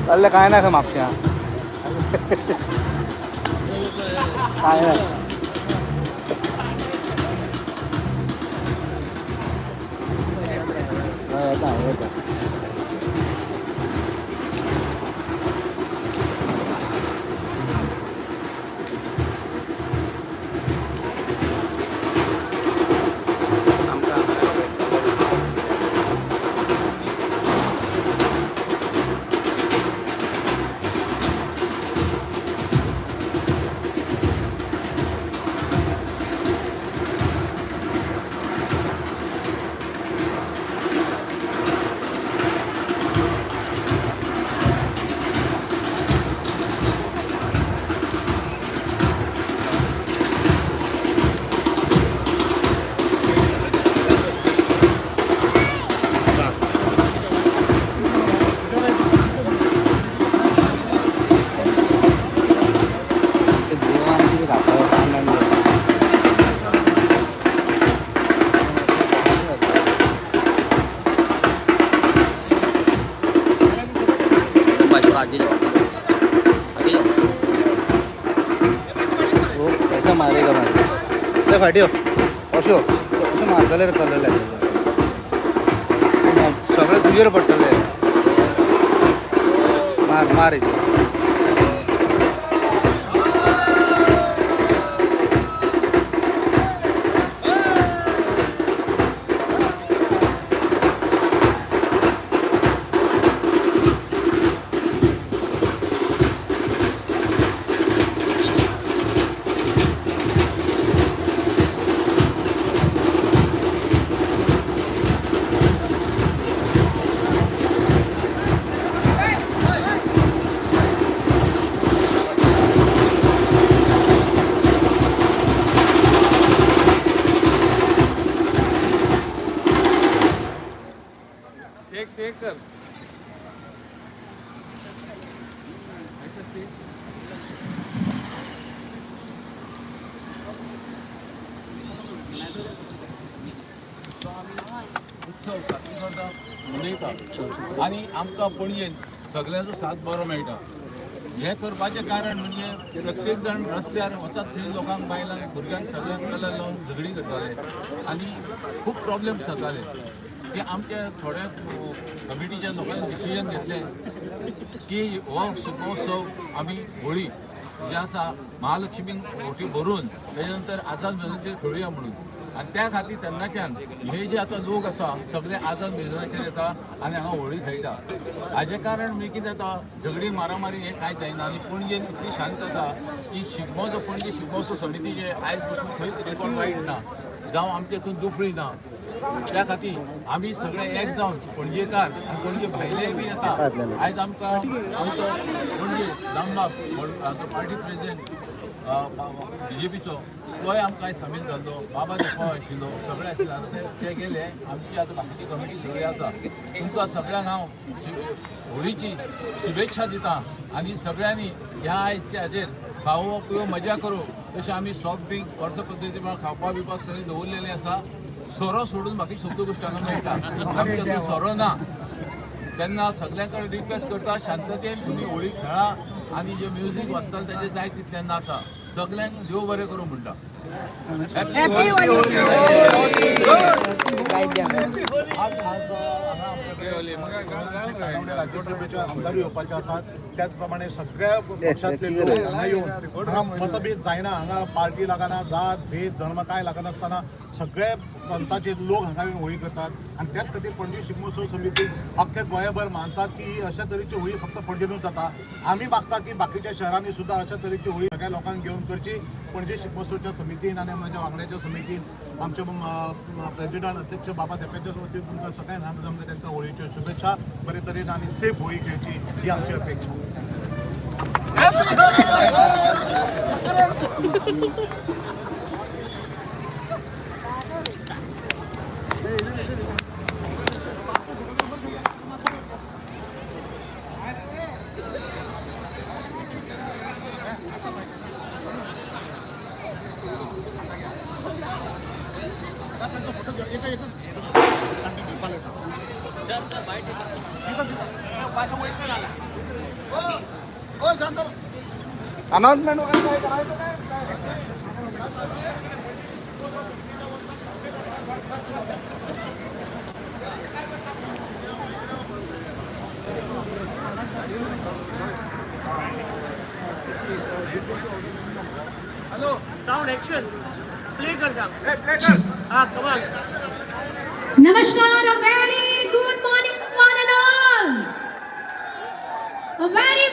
चाललं काय नाही का मागच्या काय नाही येता मारेगा मारे फाटी अशो असं मारताले चाललेलं आहे सगळं तुझ्यावर पडलेलं आहे मार मार शेक कर ऐसा शेक आणि आमकां पणजेन सगळ्यांचो साथ बरो मेळटा हे करपाचें कारण म्हणजे प्रत्येक जण रस्त्यार वतात थंय लोकांक बायलांक भुरग्यांक सगळ्यांक कलर लावन झगडी करताले आनी खूब प्रॉब्लेम्स जाताले की आमच्या थोड्या कमिटीच्या लोकांनी डिसिजन घेतलें की हो शिगमोत्सव आमी होळी जी आसा महालक्ष्मीक होटी भरून तेजे नंतर आझाद मैदानाचेर खेळुया म्हणून आनी त्या खातीर तेन्नाच्यान हे जे आतां लोक आसा सगळे आझाद मैदानाचेर येता आनी हांगा होळी खेळटा हाजे कारण म्हणजे कितें जाता झगडी मारामारी हें कांय जायना आनी पणजेन इतली शांत आसा की शिगमो जो पणजे शिगमोत्सव समिती जे आयज पसून खंयच रिकॉर्ड वायट ना जावं आमचे हितून दुखळी ना त्या खातीर आमी सगळे एक जावन पणजेकार आनी पणजे भायले बी येता आयज आमकां आमचो पणजे रामबाब पार्टी प्रेसिडेंट BJPचो तोय आमकां सामील जाल्लो बाबा जपा आशिल्लो सगळे आशिल्ले ते गेले आमची आतां बाकीची कमिटी सगळी आसा तुमकां सगळ्यांक हांव होळीची शुभेच्छा दिता आनी सगळ्यांनी ह्या आयजच्या हाजेर खावो पिवो मजा करू तशें आमी सॉफ्ट ड्रिंक वर्सा पद्दती प्रमाण खावपा बिवपाक सगळें दवरलेलें आसा सोरो सोडून बाकी सगळ्यो गोश्टी हांगा मेळटा आमच्या सोरो ना तेन्ना सगळ्यां कडेन रिक्वेस्ट करता शांततेन तुमी होळी खेळा आनी जे म्युजीक वाजता तेजे जाय तितलें नाचा सगळ्यांक देव बरें करूं म्हणटा राज्यसभेचे आमदार येवपाचे आसात त्याच प्रमाणे सगळ्या पक्षांतले लोक हांगा येवन हांगा मतभेद जायना हांगा पार्टी लागना जात भेद धर्म काय लागनासतना सगळे पंथाचे लोक हांगा येवन होळी करतात आनी त्याच खातीर पणजे शिगमोत्सव समिती अख्ख्या गोंयभर मानतात की अशा तरेची होळी फक्त पणजेनूच जाता आमी मागता की बाकीच्या शहरांनी सुद्धा अशा तरेची होळी सगळ्या लोकांक घेवन करची पणजे शिगमोत्सवच्या समितीन आनी म्हज्या वांगड्याच्या समितीन आमचे प्रेसिडंट अध्यक्ष बाबा देपेच्या वतीन तुमकां सगळ्यांक आमकां तांकां होळीच्यो शुभेच्छा बरे तरेन आनी सेफ होळी खेळची ही आमची अपेक्षा अनाउन्समेंट वगैरे काय करायचं काय Sound action. Play कर जा. हाँ, come on. Namaskar, a very good morning, one and all. A very